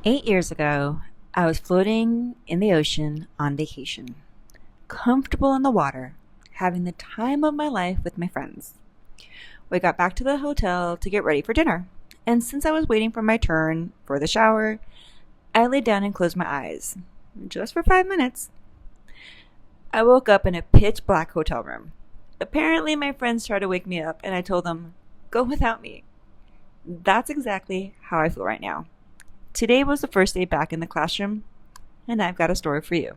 8 years ago, I was floating in the ocean on vacation, comfortable in the water, having the time of my life with my friends. We got back to the hotel to get ready for dinner, and since I was waiting for my turn for the shower, I laid down and closed my eyes, just for 5 minutes. I woke up in a pitch black hotel room. Apparently, my friends tried to wake me up, and I told them, go without me. That's exactly how I feel right now. Today was the first day back in the classroom, and I've got a story for you.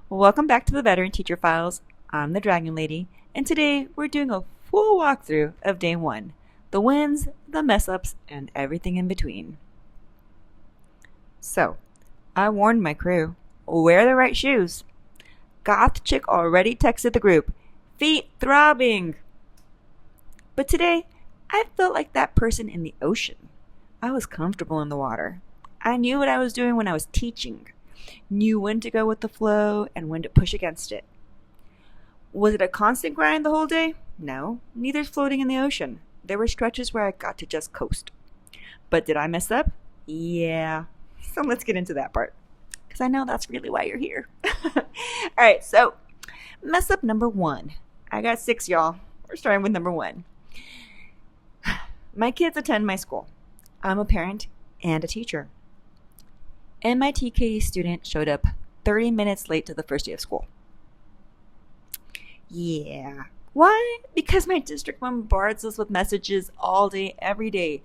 Welcome back to the Veteran Teacher Files. I'm the Dragon Lady, and today we're doing a full walkthrough of day one, the wins, the mess ups, and everything in between. So, I warned my crew, wear the right shoes. Goth Chick already texted the group, feet throbbing. But today, I felt like that person in the ocean. I was comfortable in the water. I knew what I was doing when I was teaching, knew when to go with the flow and when to push against it. Was it a constant grind the whole day? No, neither's floating in the ocean. There were stretches where I got to just coast. But did I mess up? Yeah. So let's get into that part, because I know that's really why you're here. All right, so mess up number one. I got 6, y'all. We're starting with number 1. My kids attend my school. I'm a parent and a teacher. And my TK student showed up 30 minutes late to the first day of school. Yeah. Why? Because my district bombards us with messages all day, every day.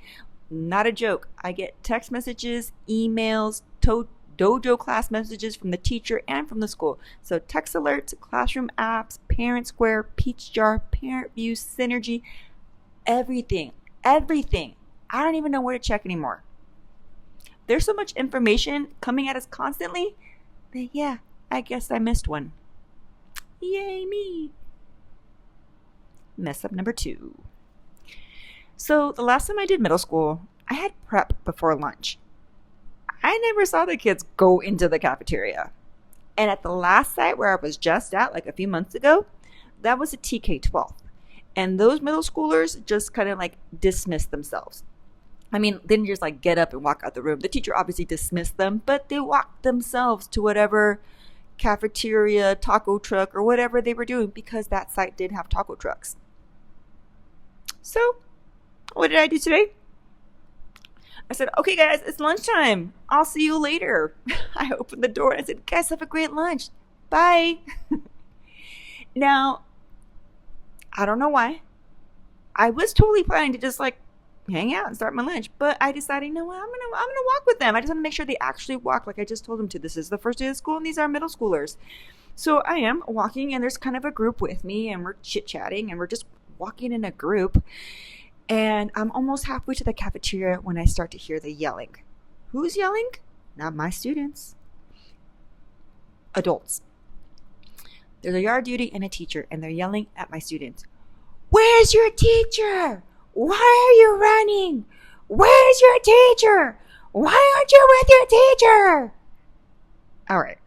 Not a joke. I get text messages, emails, dojo class messages from the teacher and from the school. So text alerts, classroom apps, Parent Square, Peach Jar, Parent View, Synergy, everything. Everything. I don't even know where to check anymore. There's so much information coming at us constantly that, yeah, I guess I missed one. Yay me. Mess up number 2. So the last time I did middle school, I had prep before lunch. I never saw the kids go into the cafeteria. And at the last site where I was just at, like a few months ago, that was a TK-12. And those middle schoolers just kind of like dismissed themselves. I mean, they didn't just like get up and walk out the room. The teacher obviously dismissed them, but they walked themselves to whatever cafeteria, taco truck, or whatever they were doing, because that site did have taco trucks. So, what did I do today? I said, okay guys, it's lunchtime. I'll see you later. I opened the door and I said, guys, have a great lunch. Bye. Now, I don't know why. I was totally planning to just like hang out and start my lunch, but I decided, you know what, I'm gonna walk with them. I just want to make sure they actually walk like I just told them to. This is the first day of school and these are middle schoolers. So I am walking and there's kind of a group with me and we're chit-chatting and we're just walking in a group. And I'm almost halfway to the cafeteria when I start to hear the yelling. Who's yelling? Not my students. Adults. There's a yard duty and a teacher, and they're yelling at my students. Where's your teacher? Why are you running? Where's your teacher? Why aren't you with your teacher? All right.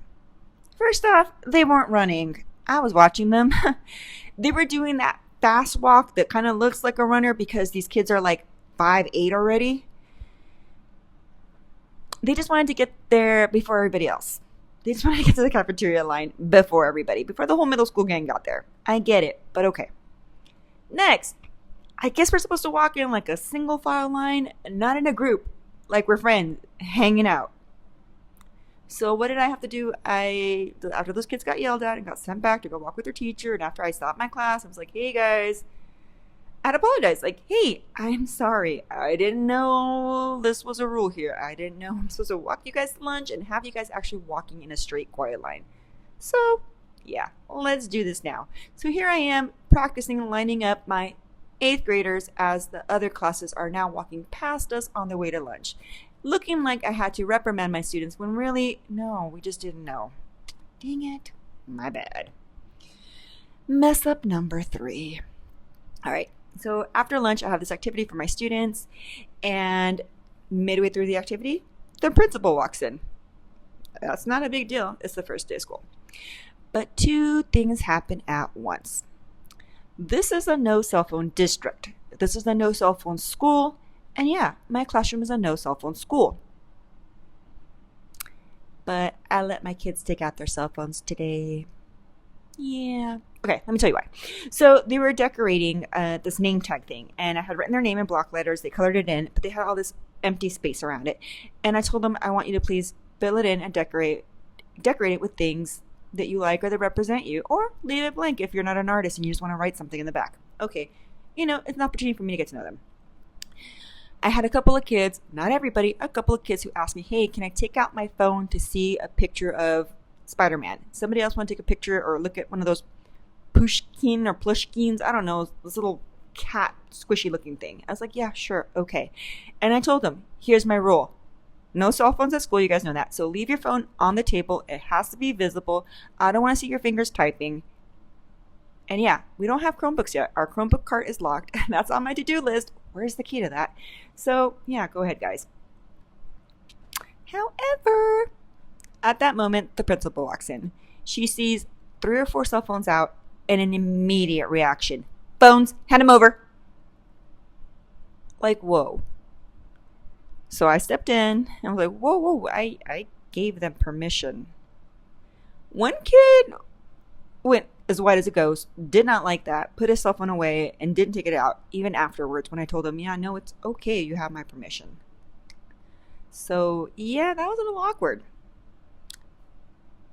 First off, they weren't running. I was watching them. They were doing that fast walk that kind of looks like a runner because these kids are like 5'8" already. They just wanted to get there before everybody else. They just wanted to get to the cafeteria line before everybody, before the whole middle school gang got there. I get it, but okay. Next, I guess we're supposed to walk in like a single file line, not in a group, like we're friends, hanging out. So what did I have to do? After those kids got yelled at and got sent back to go walk with their teacher, and after I stopped my class, I was like, hey guys, I'd apologize. Like, hey, I'm sorry. I didn't know this was a rule here. I didn't know I'm supposed to walk you guys to lunch and have you guys actually walking in a straight, quiet line. So, yeah, let's do this now. So here I am practicing lining up my 8th graders as the other classes are now walking past us on their way to lunch. Looking like I had to reprimand my students when really, no, we just didn't know. Dang it. My bad. Mess up number 3. All right. So after lunch, I have this activity for my students, and midway through the activity, the principal walks in. That's not a big deal. It's the first day of school. But 2 things happen at once. This is a no cell phone district. This is a no cell phone school. And yeah, my classroom is a no cell phone school. but I let my kids take out their cell phones today. Yeah. Okay, let me tell you why. So they were decorating this name tag thing, and I had written their name in block letters. They colored it in, but they had all this empty space around it. And I told them, I want you to please fill it in and decorate it with things that you like or that represent you, or leave it blank if you're not an artist and you just want to write something in the back. Okay, it's an opportunity for me to get to know them. I had a couple of kids, not everybody, a couple of kids who asked me, hey, can I take out my phone to see a picture of Spider-Man? Somebody else want to take a picture or look at one of those pushkin or plushkins? I don't know, this little cat squishy looking thing. I was like, yeah, sure, okay. And I told them, here's my rule. No cell phones at school, you guys know that. So leave your phone on the table. It has to be visible. I don't want to see your fingers typing. And yeah, we don't have Chromebooks yet. Our Chromebook cart is locked. That's on my to-do list. Where's the key to that? So yeah, go ahead, guys. However, at that moment, the principal walks in. She sees 3 or 4 cell phones out and an immediate reaction. Phones, hand them over. Like, whoa. So I stepped in and I was like, whoa, I gave them permission. One kid went as white as it goes, did not like that, put his cell phone away, and didn't take it out even afterwards when I told him, yeah, no, it's okay, you have my permission. So yeah, that was a little awkward.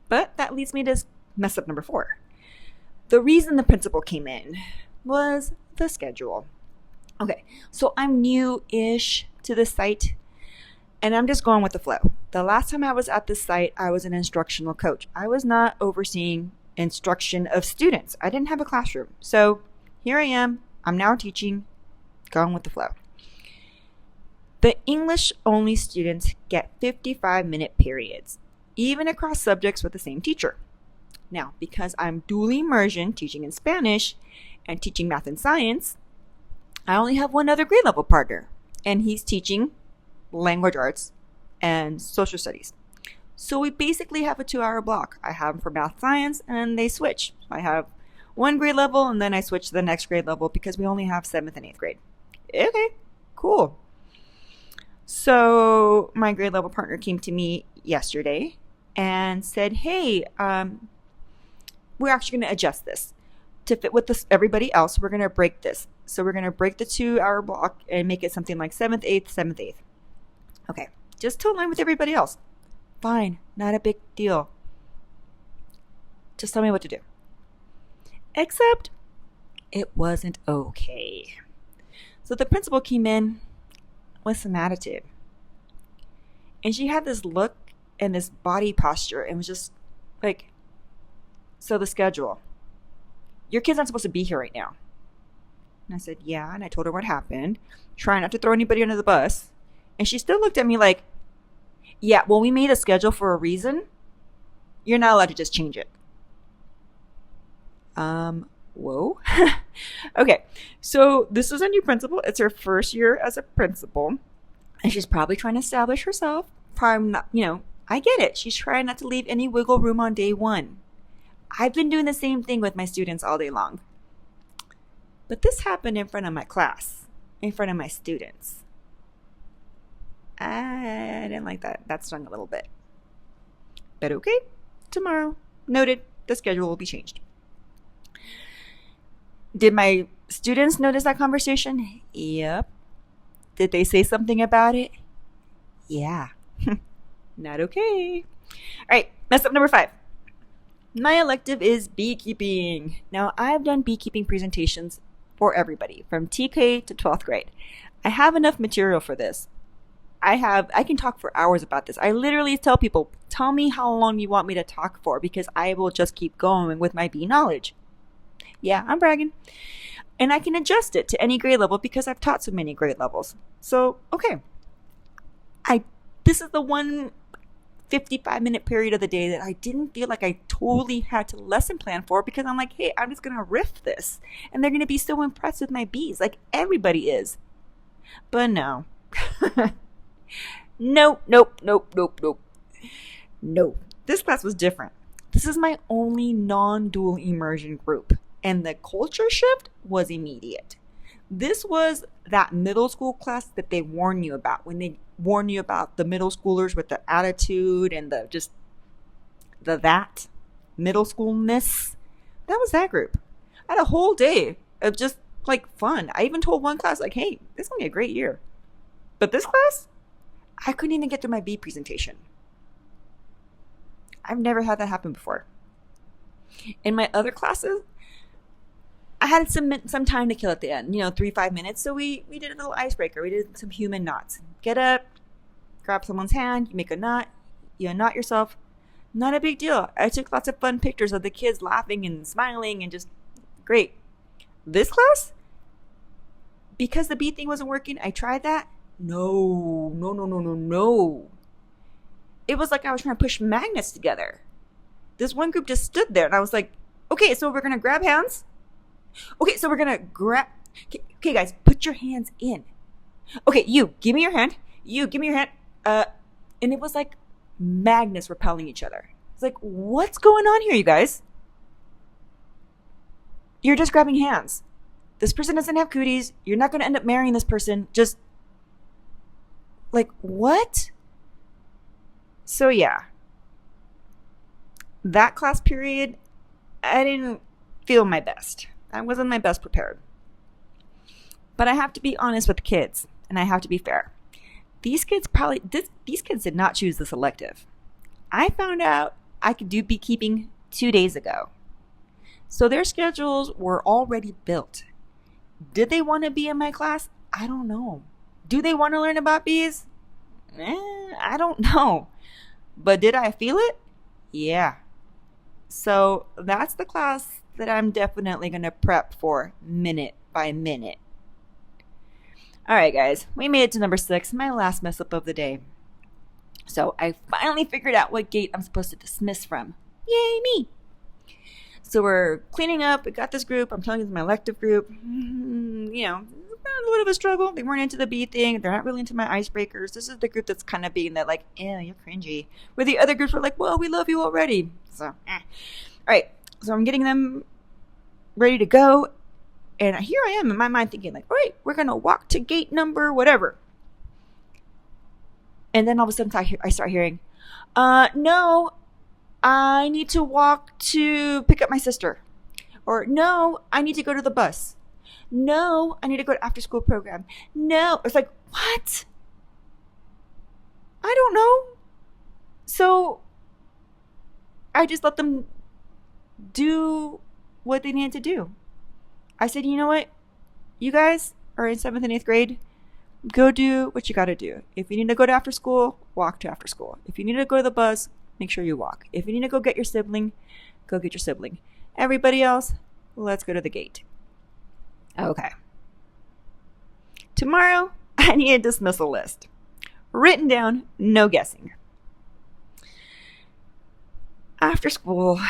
But that leads me to mess up number 4. The reason the principal came in was the schedule. Okay, so I'm new-ish to this site, and I'm just going with the flow. The last time I was at this site, I was an instructional coach. I was not overseeing instruction of students. I didn't have a classroom. So here I am. I'm now teaching, going with the flow. The English-only students get 55-minute periods, even across subjects with the same teacher. Now, because I'm dual immersion, teaching in Spanish and teaching math and science, I only have one other grade level partner, and he's teaching language arts and social studies. So we basically have a 2-hour block. I have them for math science, and they switch. I have one grade level, and then I switch to the next grade level because we only have 7th and 8th grade. Okay, cool. So my grade level partner came to me yesterday and said, hey, we're actually going to adjust this to fit with everybody else. We're going to break this. So we're going to break the 2-hour block and make it something like 7th, 8th, 7th, 8th. Okay, just to align with everybody else. Fine, not a big deal. Just tell me what to do. Except it wasn't okay. So the principal came in with some attitude. And she had this look and this body posture and was just like, so the schedule. Your kids aren't supposed to be here right now. And I said, yeah. And I told her what happened. Trying not to throw anybody under the bus. And she still looked at me like, yeah, well, we made a schedule for a reason. You're not allowed to just change it. Whoa. Okay, so this is a new principal. It's her first year as a principal. And she's probably trying to establish herself. Probably not, I get it. She's trying not to leave any wiggle room on day 1. I've been doing the same thing with my students all day long. But this happened in front of my class, in front of my students. I didn't like that. That stung a little bit. But okay, tomorrow. Noted, the schedule will be changed. Did my students notice that conversation? Yep. Did they say something about it? Yeah. Not okay. All right, mess up number 5. My elective is beekeeping. Now, I've done beekeeping presentations for everybody from TK to 12th grade. I have enough material for this. I can talk for hours about this. I literally tell people, tell me how long you want me to talk for because I will just keep going with my bee knowledge. Yeah, I'm bragging. And I can adjust it to any grade level because I've taught so many grade levels. So, okay. This is the one 55-minute period of the day that I didn't feel like I totally had to lesson plan for because I'm like, hey, I'm just going to riff this. And they're going to be so impressed with my bees like everybody is. But no. Nope. No. This class was different. This is my only non-dual immersion group. And the culture shift was immediate. This was that middle school class that they warn you about when they warn you about the middle schoolers with the attitude and the just that middle schoolness. That was that group. I had a whole day of just like fun. I even told one class like, hey, this is going to be a great year. But this class, I couldn't even get through my B presentation. I've never had that happen before. In my other classes, I had some time to kill at the end, 3-5 minutes. So we did a little icebreaker. We did some human knots. Get up, grab someone's hand, you make a knot, you unknot yourself. Not a big deal. I took lots of fun pictures of the kids laughing and smiling and just great. This class, because the bee thing wasn't working, I tried that. No. It was like I was trying to push magnets together. This one group just stood there and I was like, okay, so we're going to grab hands. Okay, so we're going to grab. Okay, guys, put your hands in. Okay, you, give me your hand. You, give me your hand. And it was like magnets repelling each other. It's like, what's going on here, you guys? You're just grabbing hands. This person doesn't have cooties. You're not going to end up marrying this person. Just like, what? So yeah, that class period, I didn't feel my best. I wasn't my best prepared. But I have to be honest with the kids, and I have to be fair. These kids did not choose this elective. I found out I could do beekeeping 2 days ago. So their schedules were already built. Did they want to be in my class? I don't know. Do they want to learn about bees? I don't know. But did I feel it? Yeah. So that's the class that I'm definitely going to prep for minute by minute. All right, guys. We made it to number 6, my last mess up of the day. So I finally figured out what gate I'm supposed to dismiss from. Yay, me. So we're cleaning up. We got this group. I'm telling you, it's my elective group. A little bit of a struggle. They weren't into the bee thing. They're not really into my icebreakers. This is the group that's kind of being that like, ew, you're cringy. Where the other groups were like, well, we love you already. So, All right. So I'm getting them ready to go. And here I am in my mind thinking like, all right, we're going to walk to gate number whatever. And then all of a sudden I start hearing, no, I need to walk to pick up my sister. Or no, I need to go to the bus. No, I need to go to after school program. No. It's like, what? I don't know. So I just let them do what they needed to do. I said, you know what? You guys are in 7th and 8th grade. Go do what you got to do. If you need to go to after school, walk to after school. If you need to go to the bus, make sure you walk. If you need to go get your sibling, go get your sibling. Everybody else, let's go to the gate. Okay. Tomorrow, I need a dismissal list. Written down, no guessing. After school,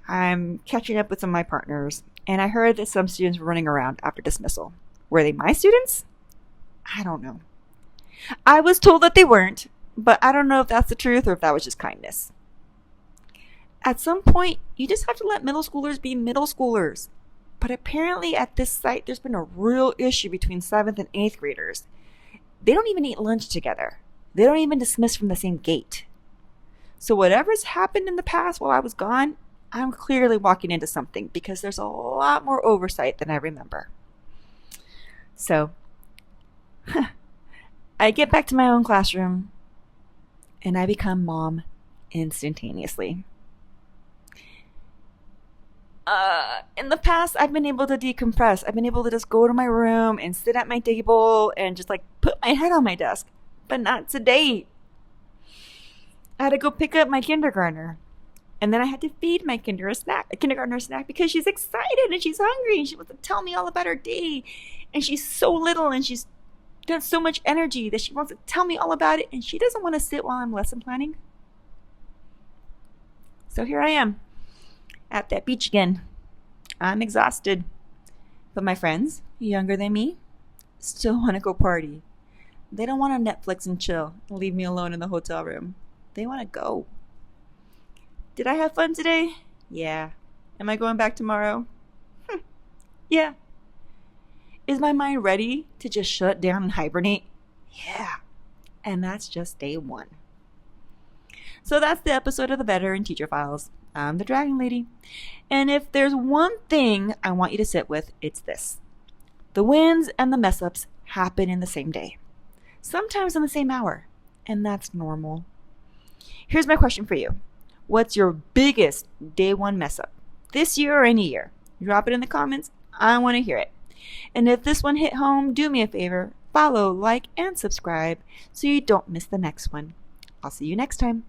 I'm catching up with some of my partners, and I heard that some students were running around after dismissal. Were they my students? I don't know. I was told that they weren't, but I don't know if that's the truth or if that was just kindness. At some point, you just have to let middle schoolers be middle schoolers. But apparently at this site, there's been a real issue between 7th and 8th graders. They don't even eat lunch together. They don't even dismiss from the same gate. So whatever's happened in the past while I was gone, I'm clearly walking into something because there's a lot more oversight than I remember. So I get back to my own classroom and I become mom instantaneously. In the past, I've been able to decompress. I've been able to just go to my room and sit at my table and just like put my head on my desk. But not today. I had to go pick up my kindergartner. And then I had to feed my kindergartner a snack because she's excited and she's hungry and she wants to tell me all about her day. And she's so little and she's got so much energy that she wants to tell me all about it. And she doesn't want to sit while I'm lesson planning. So here I am at that beach again. I'm exhausted. But my friends, younger than me, still want to go party. They don't want to Netflix and chill and leave me alone in the hotel room. They want to go. Did I have fun today? Yeah. Am I going back tomorrow? Yeah. Is my mind ready to just shut down and hibernate? Yeah. And that's just day 1. So that's the episode of the Veteran Teacher Files. I'm the Dragon Lady. And if there's one thing I want you to sit with, it's this. The wins and the mess ups happen in the same day. Sometimes in the same hour. And that's normal. Here's my question for you. What's your biggest day one mess up? This year or any year? Drop it in the comments. I want to hear it. And if this one hit home, do me a favor. Follow, like, and subscribe so you don't miss the next one. I'll see you next time.